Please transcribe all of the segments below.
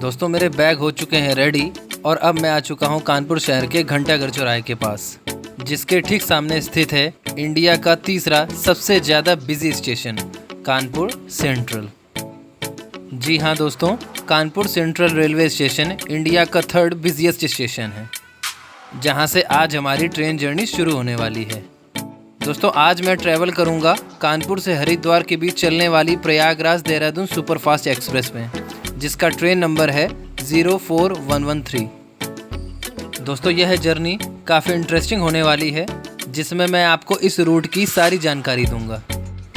दोस्तों मेरे बैग हो चुके हैं रेडी और अब मैं आ चुका हूँ कानपुर शहर के घंटाघर चौराहे के पास, जिसके ठीक सामने स्थित है इंडिया का तीसरा सबसे ज़्यादा बिजी स्टेशन कानपुर सेंट्रल। जी हाँ दोस्तों, Kanpur central railway station India का थर्ड बिजिएस्ट स्टेशन है, जहाँ से आज हमारी ट्रेन जर्नी शुरू होने वाली है। दोस्तों आज मैं ट्रैवल करूँगा कानपुर से हरिद्वार के बीच चलने वाली प्रयागराज देहरादून सुपरफास्ट एक्सप्रेस में, जिसका ट्रेन नंबर है 04113। दोस्तों यह जर्नी काफ़ी इंटरेस्टिंग होने वाली है, जिसमें मैं आपको इस रूट की सारी जानकारी दूंगा।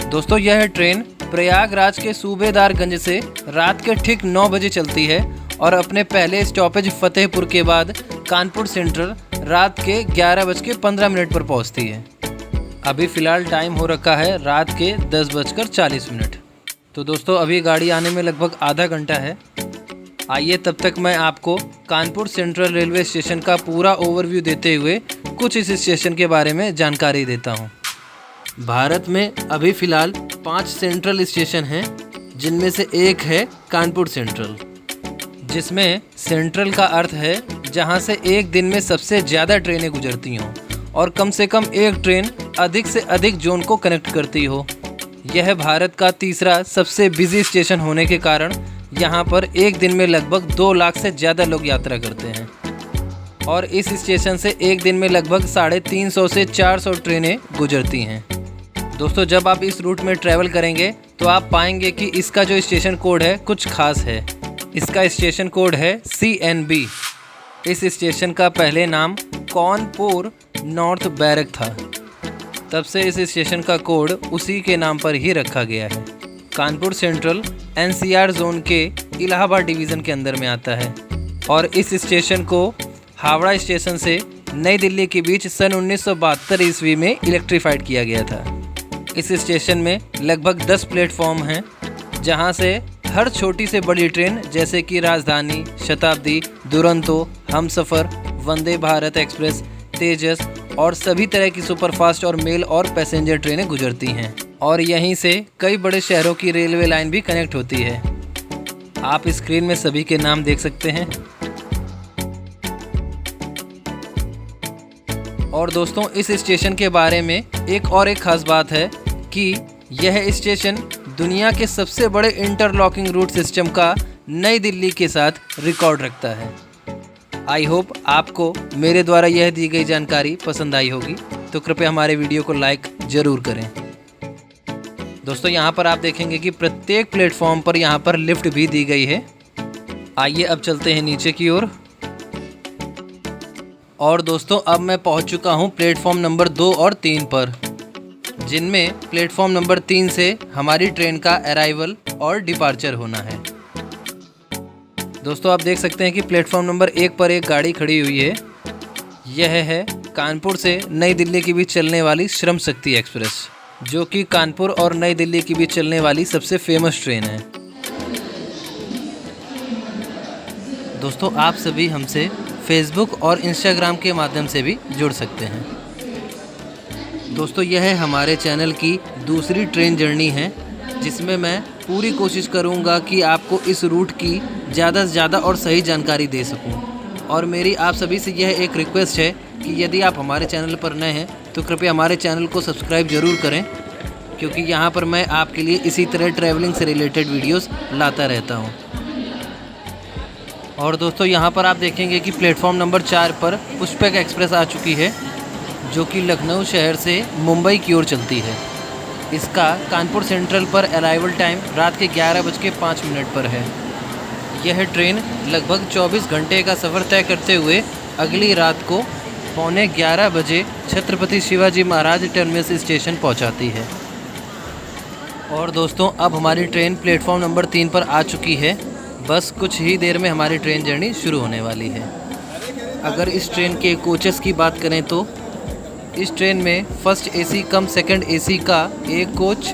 दोस्तों यह ट्रेन प्रयागराज के सूबेदारगंज से रात के ठीक 9 बजे चलती है और अपने पहले स्टॉपेज फतेहपुर के बाद कानपुर सेंट्रल रात के 11:15 पर पहुंचती है। अभी फ़िलहाल टाइम हो रखा है रात के 10:40। तो दोस्तों अभी गाड़ी आने में लगभग आधा घंटा है। आइए तब तक मैं आपको कानपुर सेंट्रल रेलवे स्टेशन का पूरा ओवरव्यू देते हुए कुछ इस स्टेशन के बारे में जानकारी देता हूँ। भारत में अभी फ़िलहाल 5 सेंट्रल स्टेशन हैं, जिनमें से एक है कानपुर सेंट्रल, जिसमें सेंट्रल का अर्थ है जहाँ से एक दिन में सबसे ज़्यादा ट्रेनें गुजरती हों और कम से कम एक ट्रेन अधिक से अधिक जोन को कनेक्ट करती हो। यह भारत का तीसरा सबसे बिजी स्टेशन होने के कारण यहाँ पर एक दिन में लगभग 2 लाख से ज़्यादा लोग यात्रा करते हैं और इस स्टेशन से एक दिन में लगभग 350 से 400 ट्रेनें गुजरती हैं। दोस्तों जब आप इस रूट में ट्रैवल करेंगे तो आप पाएंगे कि इसका जो स्टेशन कोड है कुछ खास है। इसका स्टेशन कोड है CNB। इस स्टेशन का पहले नाम कानपुर नॉर्थ बैरक था, तब से इस स्टेशन का कोड उसी के नाम पर ही रखा गया है। कानपुर सेंट्रल NCR जोन के इलाहाबाद डिवीज़न के अंदर में आता है और इस स्टेशन को हावड़ा स्टेशन से नई दिल्ली के बीच सन 1972 ईस्वी में इलेक्ट्रीफाइड किया गया था। इस स्टेशन में लगभग 10 प्लेटफॉर्म हैं, जहां से हर छोटी से बड़ी ट्रेन जैसे कि राजधानी, शताब्दी, दुरंतो, हमसफ़र, वंदे भारत एक्सप्रेस, तेजस और सभी तरह की सुपरफास्ट और मेल और पैसेंजर ट्रेनें गुजरती हैं और यहीं से कई बड़े शहरों की रेलवे लाइन भी कनेक्ट होती है। आप स्क्रीन में सभी के नाम देख सकते हैं। और दोस्तों इस स्टेशन के बारे में एक खास बात है कि यह स्टेशन दुनिया के सबसे बड़े इंटरलॉकिंग रूट सिस्टम का नई दिल्ली के साथ रिकॉर्ड रखता है। आई होप आपको मेरे द्वारा यह दी गई जानकारी पसंद आई होगी, तो कृपया हमारे वीडियो को लाइक ज़रूर करें। दोस्तों यहाँ पर आप देखेंगे कि प्रत्येक प्लेटफॉर्म पर यहाँ पर लिफ्ट भी दी गई है। आइए अब चलते हैं नीचे की ओर। और दोस्तों अब मैं पहुँच चुका हूँ प्लेटफॉर्म नंबर 2 और 3 पर, जिनमें प्लेटफॉर्म नंबर 3 से हमारी ट्रेन का अराइवल और डिपार्चर होना है। दोस्तों आप देख सकते हैं कि प्लेटफॉर्म नंबर 1 पर एक गाड़ी खड़ी हुई है। यह है कानपुर से नई दिल्ली के बीच चलने वाली श्रम शक्ति एक्सप्रेस, जो कि कानपुर और नई दिल्ली के बीच चलने वाली सबसे फेमस ट्रेन है। दोस्तों आप सभी हमसे फेसबुक और इंस्टाग्राम के माध्यम से भी जुड़ सकते हैं। दोस्तों यह हमारे चैनल की दूसरी ट्रेन जर्नी है, जिसमें मैं पूरी कोशिश करूंगा कि आपको इस रूट की ज़्यादा से ज़्यादा और सही जानकारी दे सकूं। और मेरी आप सभी से यह एक रिक्वेस्ट है कि यदि आप हमारे चैनल पर नए हैं तो कृपया हमारे चैनल को सब्सक्राइब ज़रूर करें, क्योंकि यहाँ पर मैं आपके लिए इसी तरह ट्रैवलिंग से रिलेटेड वीडियोस लाता रहता हूँ। और दोस्तों यहाँ पर आप देखेंगे कि प्लेटफॉर्म नंबर 4 पर पुष्पक एक्सप्रेस आ चुकी है, जो कि लखनऊ शहर से मुंबई की ओर चलती है। इसका कानपुर सेंट्रल पर अराइवल टाइम रात के 11:05 पर है। यह ट्रेन लगभग 24 घंटे का सफ़र तय करते हुए अगली रात को 11:15 बजे छत्रपति शिवाजी महाराज टर्मिनस स्टेशन पहुंचाती है। और दोस्तों अब हमारी ट्रेन प्लेटफॉर्म नंबर 3 पर आ चुकी है। बस कुछ ही देर में हमारी ट्रेन जर्नी शुरू होने वाली है। अगर इस ट्रेन के कोचेस की बात करें तो इस ट्रेन में फर्स्ट AC कम सेकंड AC का 1 कोच,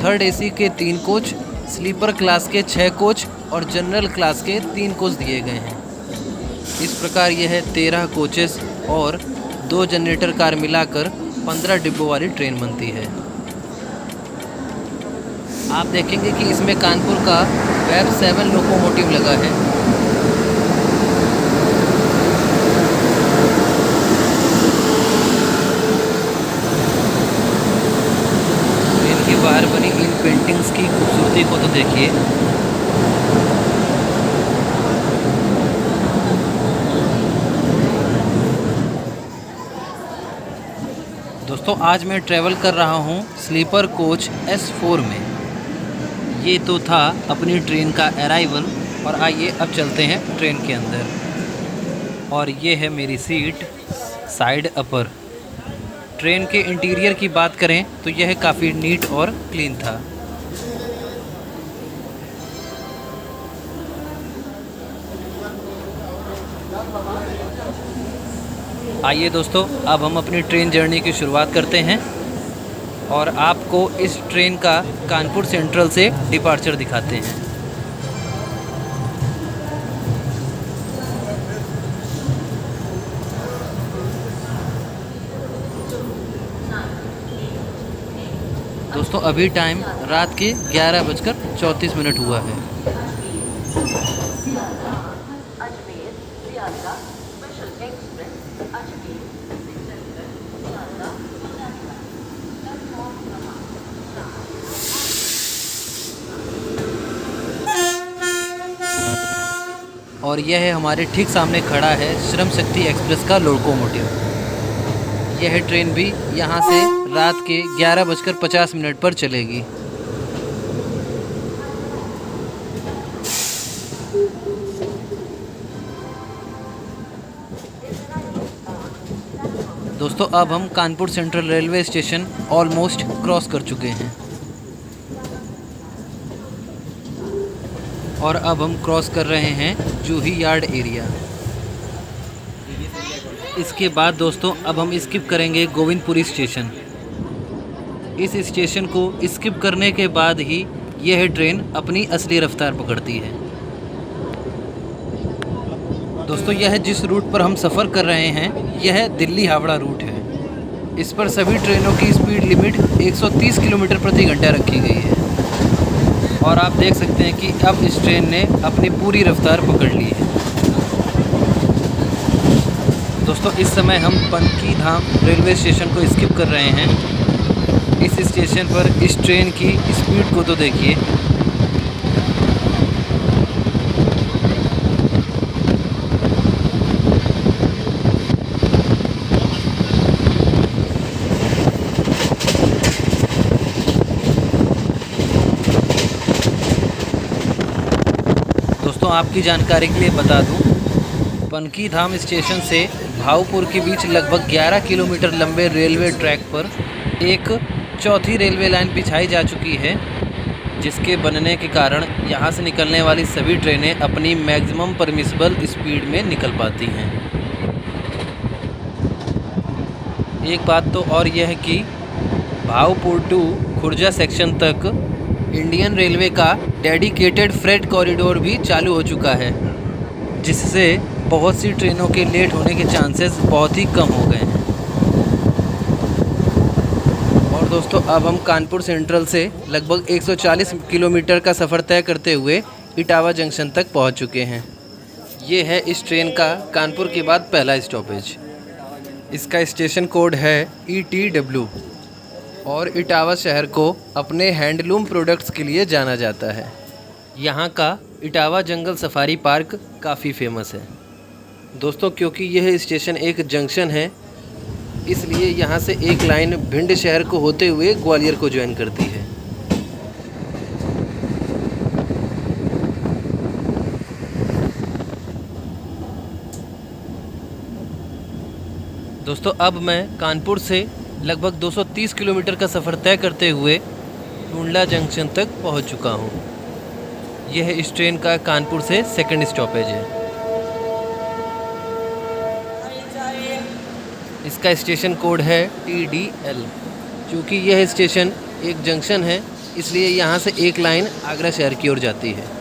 थर्ड AC के 3 कोच, स्लीपर क्लास के 6 कोच और जनरल क्लास के 3 कोच दिए गए हैं। इस प्रकार यह 13 कोचेस और 2 जनरेटर कार मिलाकर 15 डिब्बों वाली ट्रेन बनती है। आप देखेंगे कि इसमें कानपुर का वेब 7 लोकोमोटिव लगा है, अपनी इन पेंटिंग्स की खूबसूरती को तो देखिए। दोस्तों आज मैं ट्रैवल कर रहा हूँ स्लीपर कोच S4 में। ये तो था अपनी ट्रेन का अराइवल और आइए अब चलते हैं ट्रेन के अंदर। और ये है मेरी सीट साइड अपर। ट्रेन के इंटीरियर की बात करें तो यह काफ़ी नीट और क्लीन था। आइए दोस्तों अब हम अपनी ट्रेन जर्नी की शुरुआत करते हैं और आपको इस ट्रेन का कानपुर सेंट्रल से डिपार्चर दिखाते हैं। दोस्तों अभी टाइम रात के 11:34 हुआ है। और यह है हमारे ठीक सामने खड़ा है श्रम शक्ति एक्सप्रेस का लोकोमोटिव। यह ट्रेन भी यहाँ से रात के 11:50 पर चलेगी। दोस्तों अब हम Kanpur central railway station almost cross कर चुके हैं और अब हम क्रॉस कर रहे हैं जूही यार्ड एरिया। इसके बाद दोस्तों अब हम स्किप करेंगे गोविंदपुरी स्टेशन। इस स्टेशन को स्किप करने के बाद ही यह ट्रेन अपनी असली रफ्तार पकड़ती है। दोस्तों यह जिस रूट पर हम सफ़र कर रहे हैं यह दिल्ली हावड़ा रूट है। इस पर सभी ट्रेनों की स्पीड लिमिट 130 किलोमीटर प्रति घंटा रखी गई है और आप देख सकते हैं कि अब इस ट्रेन ने अपनी पूरी रफ्तार पकड़ ली है। दोस्तों इस समय हम पनकी धाम रेलवे स्टेशन को स्किप कर रहे हैं। इस स्टेशन पर इस ट्रेन की स्पीड को तो देखिए। दोस्तों आपकी जानकारी के लिए बता दूं, पनकी धाम स्टेशन से भावपुर के बीच लगभग 11 किलोमीटर लंबे रेलवे ट्रैक पर एक चौथी रेलवे लाइन बिछाई जा चुकी है, जिसके बनने के कारण यहाँ से निकलने वाली सभी ट्रेनें अपनी मैक्सिमम परमिसिबल स्पीड में निकल पाती हैं। एक बात तो और यह है कि भावपुर टू खुर्जा सेक्शन तक इंडियन रेलवे का डेडिकेटेड फ्रेट कॉरिडोर भी चालू हो चुका है, जिससे बहुत सी ट्रेनों के लेट होने के चांसेस बहुत ही कम हो गए हैं। और दोस्तों अब हम कानपुर सेंट्रल से लगभग 140 किलोमीटर का सफ़र तय करते हुए इटावा जंक्शन तक पहुंच चुके हैं। ये है इस ट्रेन का कानपुर के बाद पहला स्टॉपेज। इसका स्टेशन कोड है ETW और इटावा शहर को अपने हैंडलूम प्रोडक्ट्स के लिए जाना जाता है। यहाँ का इटावा जंगल सफारी पार्क काफ़ी फेमस है। दोस्तों क्योंकि यह स्टेशन एक जंक्शन है, इसलिए यहाँ से एक लाइन भिंड शहर को होते हुए ग्वालियर को ज्वाइन करती है। दोस्तों अब मैं कानपुर से लगभग 230 किलोमीटर का सफ़र तय करते हुए टुंडला जंक्शन तक पहुँच चुका हूँ। यह इस ट्रेन का कानपुर से सेकंड स्टॉपेज है। इसका स्टेशन कोड है TDL। चूँकि यह स्टेशन एक जंक्शन है, इसलिए यहाँ से एक लाइन आगरा शहर की ओर जाती है।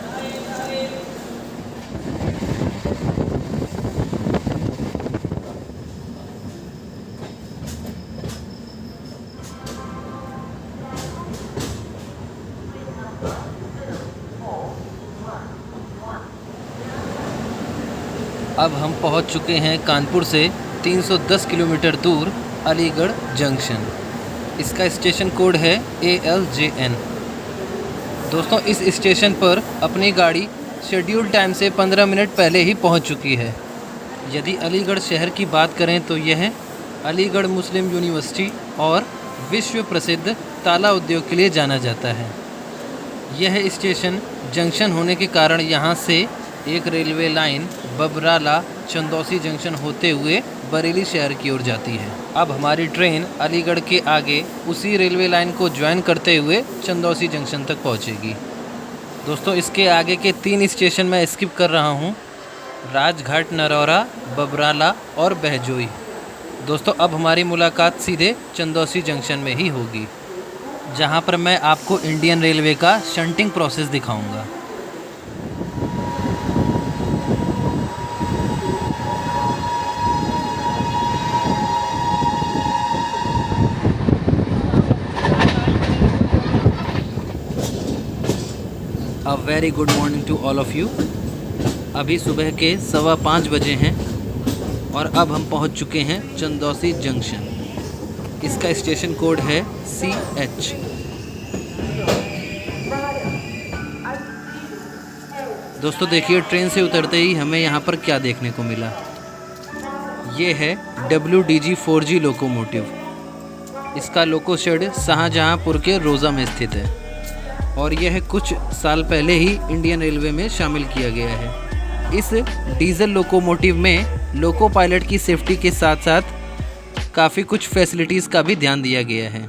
अब हम पहुंच चुके हैं कानपुर से 310 किलोमीटर दूर अलीगढ़ जंक्शन। इसका स्टेशन कोड है ALJN। दोस्तों इस स्टेशन पर अपनी गाड़ी शेड्यूल टाइम से 15 मिनट पहले ही पहुंच चुकी है। यदि अलीगढ़ शहर की बात करें तो यह अलीगढ़ मुस्लिम यूनिवर्सिटी और विश्व प्रसिद्ध ताला उद्योग के लिए जाना जाता है। यह स्टेशन जंक्शन होने के कारण यहाँ से एक railway line Babrala Chandausi junction होते हुए बरेली शहर की ओर जाती है। अब हमारी ट्रेन अलीगढ़ के आगे उसी रेलवे लाइन को ज्वाइन करते हुए चंदौसी जंक्शन तक पहुँचेगी। दोस्तों इसके आगे के 3 स्टेशन मैं स्किप कर रहा हूँ, राजघाट, नरौरा, बबराला और बहजोई। दोस्तों अब हमारी मुलाकात सीधे चंदौसी जंक्शन में ही होगी, जहाँ पर मैं आपको इंडियन रेलवे का शंटिंग प्रोसेस दिखाऊंगा। A very good morning to all of you. अभी सुबह के 5:15 बजे हैं और अब हम पहुंच चुके हैं चंदौसी जंक्शन। इसका स्टेशन कोड है CH। दोस्तों देखिए ट्रेन से उतरते ही हमें यहाँ पर क्या देखने को मिला। ये है WDG 4G लोकोमोटिव। इसका लोको शेड शाहजहाँपुर के रोज़ा में स्थित है और यह कुछ साल पहले ही इंडियन रेलवे में शामिल किया गया है। इस डीजल लोकोमोटिव में लोको पायलट की सेफ्टी के साथ साथ काफ़ी कुछ फैसिलिटीज़ का भी ध्यान दिया गया है।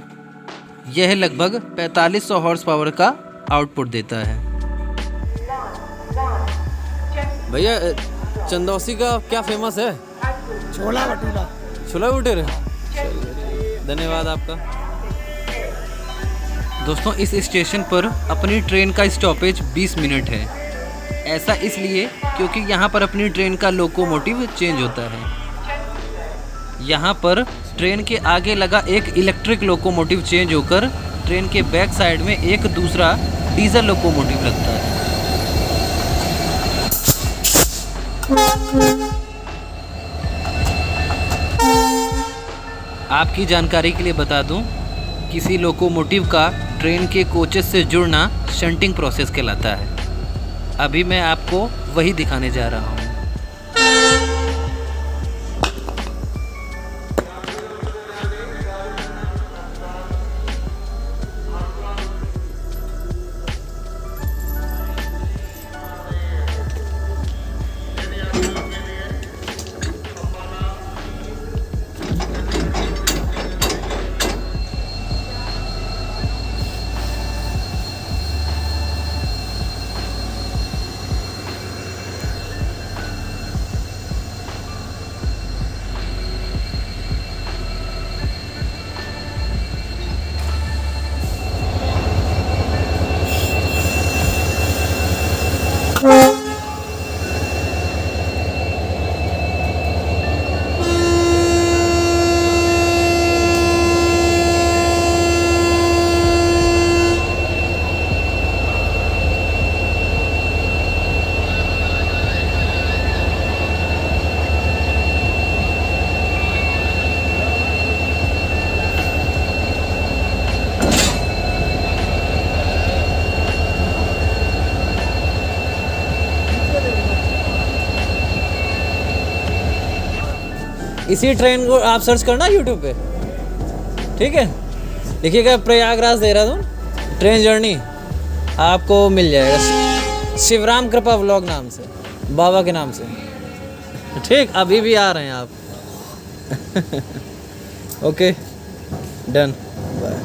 यह लगभग 4500 हॉर्स पावर का आउटपुट देता है। भैया चंदौसी का क्या फेमस है? छोला भटूरा। छोला भटूरे। धन्यवाद आपका। दोस्तों इस स्टेशन पर अपनी ट्रेन का स्टॉपेज 20 मिनट है। ऐसा इसलिए क्योंकि यहाँ पर अपनी ट्रेन का लोकोमोटिव चेंज होता है। यहाँ पर ट्रेन के आगे लगा एक इलेक्ट्रिक लोकोमोटिव चेंज होकर ट्रेन के बैक साइड में एक दूसरा डीजल लोकोमोटिव लगता है। आपकी जानकारी के लिए बता दूं, किसी लोकोमोटिव का ट्रेन के कोचेस से जुड़ना शंटिंग प्रोसेस कहलाता है। अभी मैं आपको वही दिखाने जा रहा हूँ। इसी ट्रेन को आप सर्च करना YouTube पे, ठीक है? लिखिएगा प्रयागराज देहरादून ट्रेन जर्नी, आपको मिल जाएगा। शिवराम कृपा व्लॉग नाम से, बाबा के नाम से। ठीक, अभी भी आ रहे हैं आप। Okay done, bye.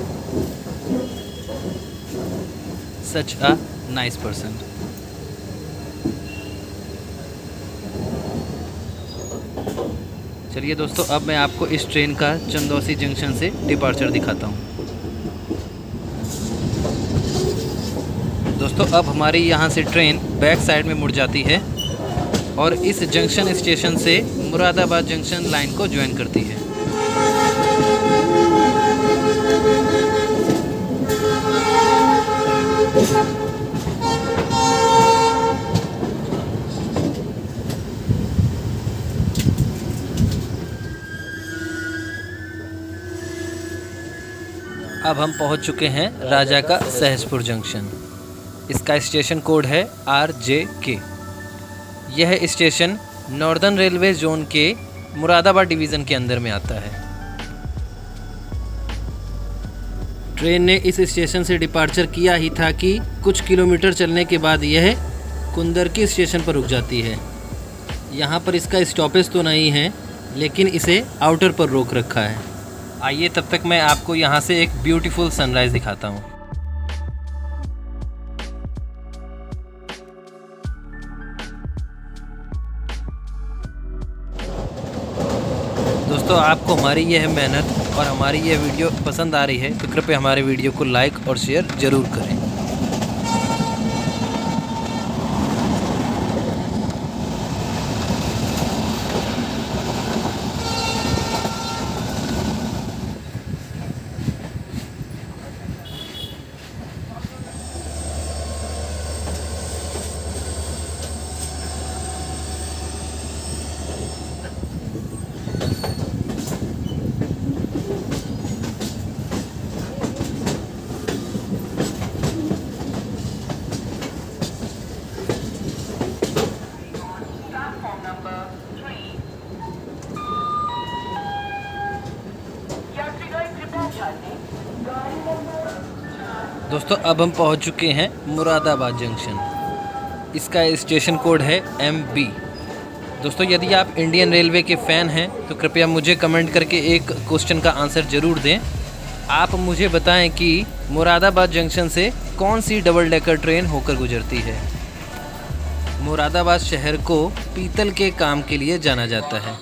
Such a nice person. चलिए दोस्तों अब मैं आपको इस ट्रेन का चंदौसी जंक्शन से डिपार्चर दिखाता हूँ। दोस्तों अब हमारी यहाँ से ट्रेन बैक साइड में मुड़ जाती है और इस जंक्शन स्टेशन से मुरादाबाद जंक्शन लाइन को ज्वाइन करती है। अब हम पहुंच चुके हैं राजा का सहसपुर जंक्शन। इसका स्टेशन कोड है RJK। यह स्टेशन नॉर्दर्न रेलवे जोन के मुरादाबाद डिवीज़न के अंदर में आता है। ट्रेन ने इस स्टेशन से डिपार्चर किया ही था कि कुछ किलोमीटर चलने के बाद यह कुंदरकी स्टेशन पर रुक जाती है। यहाँ पर इसका स्टॉपेज तो नहीं है, लेकिन इसे आउटर पर रोक रखा है। आइए तब तक मैं आपको यहाँ से एक ब्यूटीफुल सनराइज़ दिखाता हूँ। दोस्तों, आपको हमारी यह मेहनत और हमारी यह वीडियो पसंद आ रही है तो कृपया हमारे वीडियो को लाइक और शेयर ज़रूर करें। दोस्तों, अब हम पहुंच चुके हैं मुरादाबाद जंक्शन। इसका स्टेशन कोड है MB। दोस्तों, यदि आप इंडियन रेलवे के फ़ैन हैं तो कृपया मुझे कमेंट करके एक क्वेश्चन का आंसर ज़रूर दें। आप मुझे बताएं कि मुरादाबाद जंक्शन से कौन सी डबल डेकर ट्रेन होकर गुजरती है। मुरादाबाद शहर को पीतल के काम के लिए जाना जाता है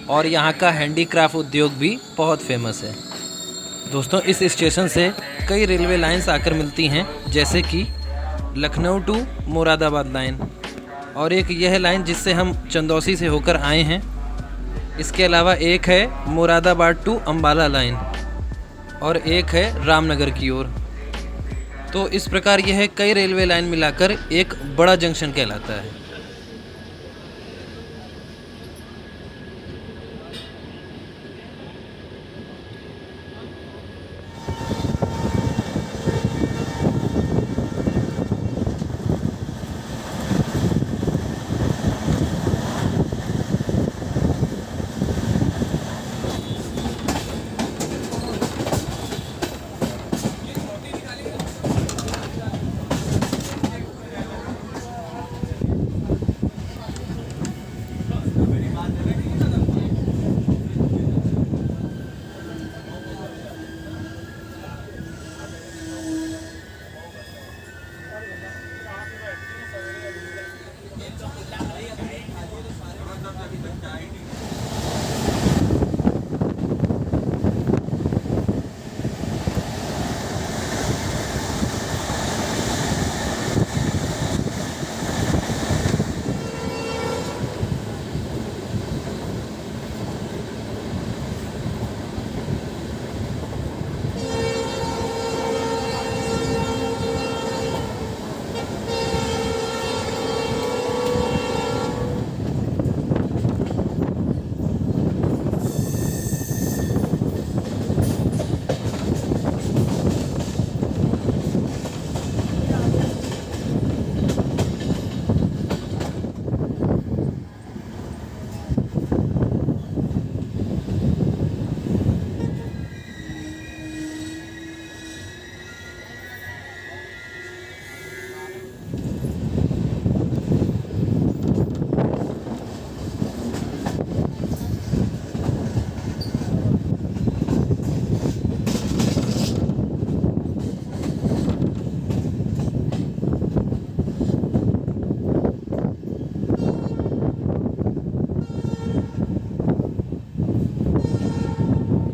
और यहाँ का हैंडीक्राफ्ट उद्योग भी बहुत फेमस है। दोस्तों, इस स्टेशन से कई रेलवे लाइंस आकर मिलती हैं, जैसे कि लखनऊ टू मुरादाबाद लाइन, और एक यह लाइन जिससे हम चंदौसी से होकर आए हैं। इसके अलावा एक है मुरादाबाद टू अंबाला लाइन और एक है रामनगर की ओर। तो इस प्रकार यह कई रेलवे लाइन मिलाकर एक बड़ा जंक्शन कहलाता है।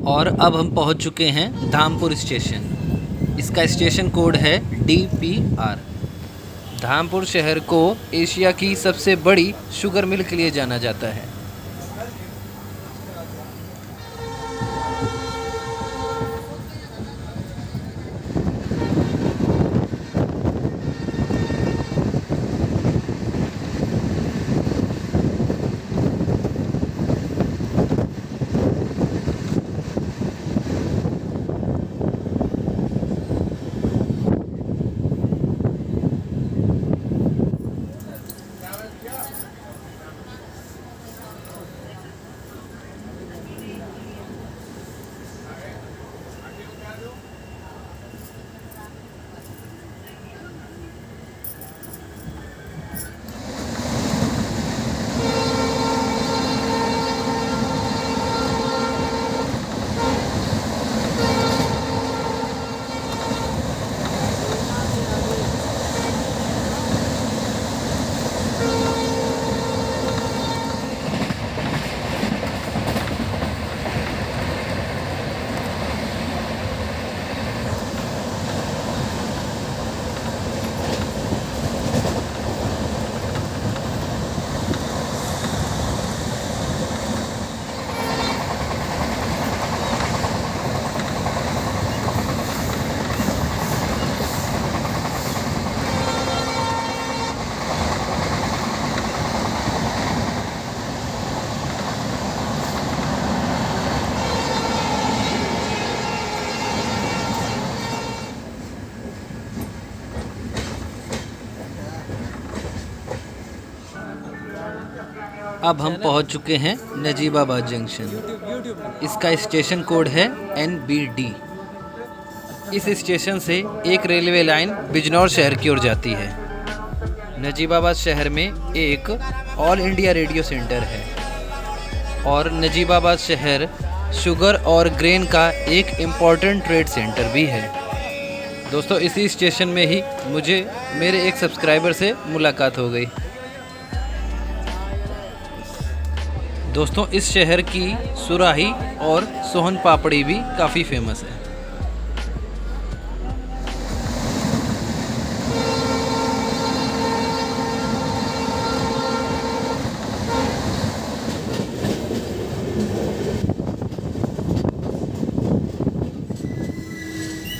और अब हम पहुंच चुके हैं धामपुर स्टेशन। इसका स्टेशन कोड है DPR। धामपुर शहर को एशिया की सबसे बड़ी शुगर मिल के लिए जाना जाता है। अब हम पहुंच चुके हैं नजीबाबाद जंक्शन। इसका स्टेशन कोड है NBD। इस स्टेशन से एक रेलवे लाइन बिजनौर शहर की ओर जाती है। नजीबाबाद शहर में एक ऑल इंडिया रेडियो सेंटर है और नजीबाबाद शहर शुगर और ग्रेन का एक इम्पॉर्टेंट ट्रेड सेंटर भी है। दोस्तों, इसी स्टेशन में ही मुझे मेरे एक सब्सक्राइबर से मुलाकात हो गई। दोस्तों, इस शहर की सुराही और सोहन पापड़ी भी काफ़ी फेमस है।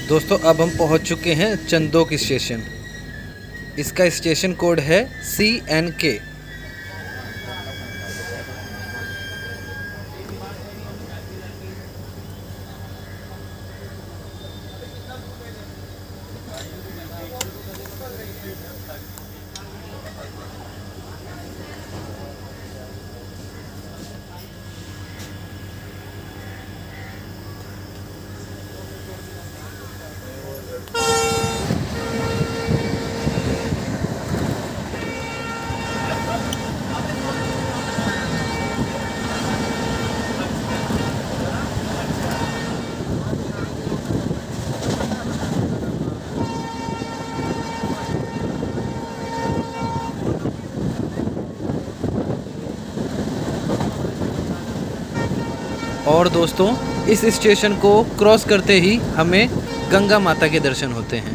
दोस्तों, अब हम पहुंच चुके हैं चंदोक स्टेशन। इसका स्टेशन कोड है CNK। और दोस्तों, इस स्टेशन को क्रॉस करते ही हमें गंगा माता के दर्शन होते हैं।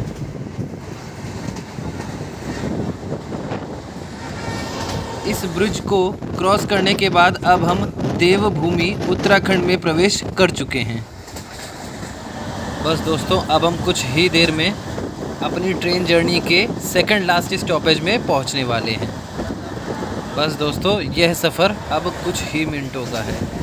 इस ब्रिज को क्रॉस करने के बाद अब हम देवभूमि उत्तराखंड में प्रवेश कर चुके हैं। बस दोस्तों, अब हम कुछ ही देर में अपनी ट्रेन जर्नी के सेकंड लास्ट स्टॉपेज में पहुंचने वाले हैं। बस दोस्तों, यह सफ़र अब कुछ ही मिनटों का है।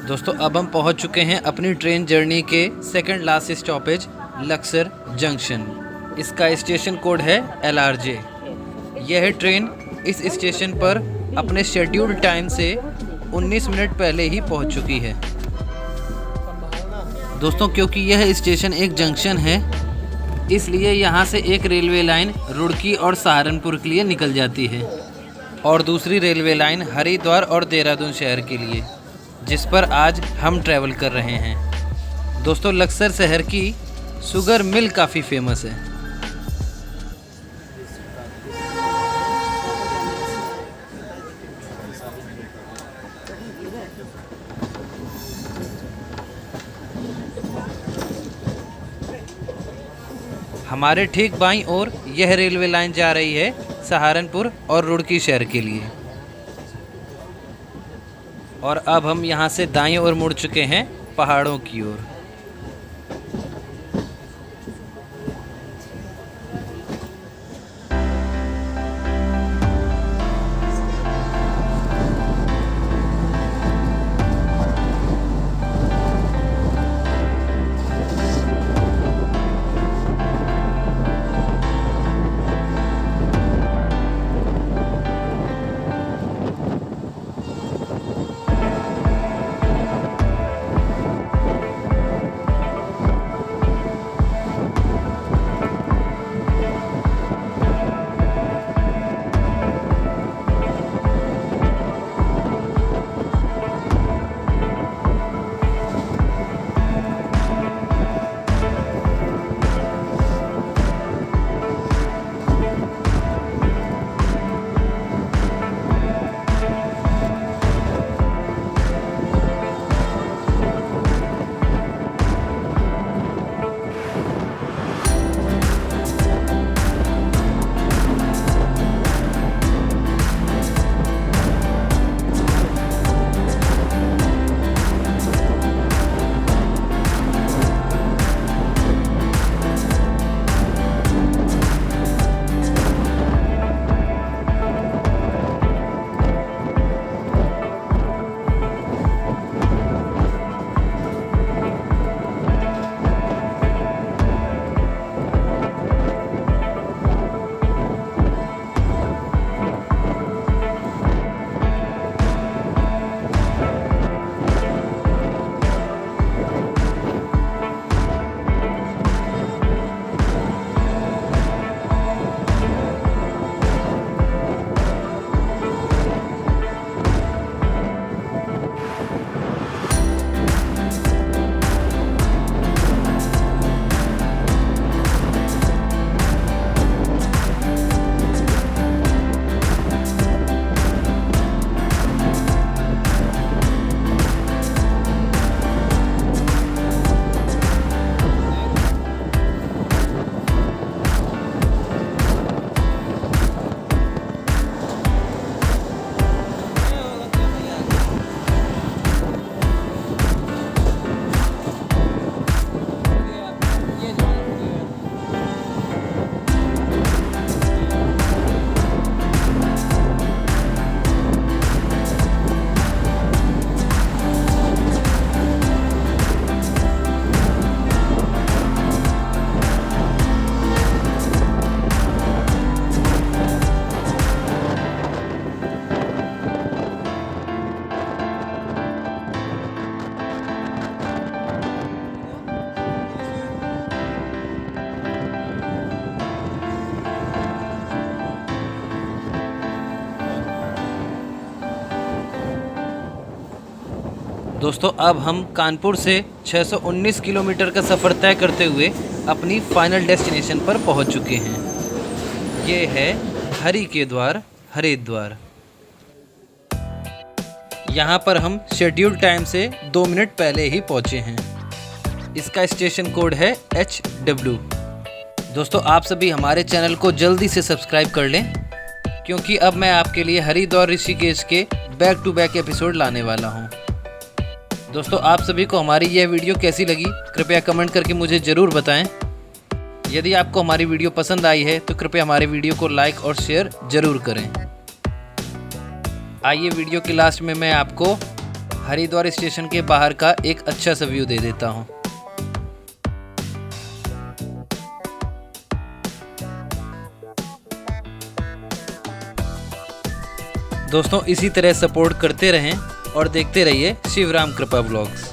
दोस्तों, अब हम पहुंच चुके हैं अपनी ट्रेन जर्नी के second last stoppage Laksar junction. इसका स्टेशन कोड है LRJ। यह ट्रेन इस स्टेशन पर अपने शेड्यूल्ड टाइम से 19 मिनट पहले ही पहुंच चुकी है। दोस्तों, क्योंकि यह स्टेशन एक जंक्शन है, इसलिए यहाँ से एक रेलवे लाइन रुड़की और सहारनपुर के लिए निकल जाती है और दूसरी रेलवे लाइन हरिद्वार और देहरादून शहर के लिए, जिस पर आज हम ट्रैवल कर रहे हैं। दोस्तों, लक्सर शहर की शुगर मिल काफ़ी फेमस है। हमारे ठीक बाईं ओर यह रेलवे लाइन जा रही है सहारनपुर और रुड़की शहर के लिए। और अब हम यहाँ से दाईं ओर मुड़ चुके हैं पहाड़ों की ओर। दोस्तों अब हम कानपुर से 619 किलोमीटर का सफ़र तय करते हुए अपनी फाइनल डेस्टिनेशन पर पहुंच चुके हैं। ये है हरि के द्वार हरिद्वार। यहाँ पर हम शेड्यूल टाइम से 2 मिनट पहले ही पहुँचे हैं। इसका स्टेशन कोड है HW। दोस्तों आप सभी हमारे चैनल को जल्दी से सब्सक्राइब कर लें, क्योंकि अब मैं आपके लिए हरिद्वार ऋषिकेश के बैक टू बैक एपिसोड लाने वाला हूं। दोस्तों आप सभी को हमारी यह वीडियो कैसी लगी कृपया कमेंट करके मुझे ज़रूर बताएं। यदि आपको हमारी वीडियो पसंद आई है तो कृपया हमारे वीडियो को लाइक और शेयर ज़रूर करें। आइए वीडियो के लास्ट में मैं आपको हरिद्वार स्टेशन के बाहर का एक अच्छा सा व्यू दे देता हूँ। दोस्तों इसी तरह सपोर्ट करते रहें और देखते रहिए शिवराम कृपा व्लॉग्स।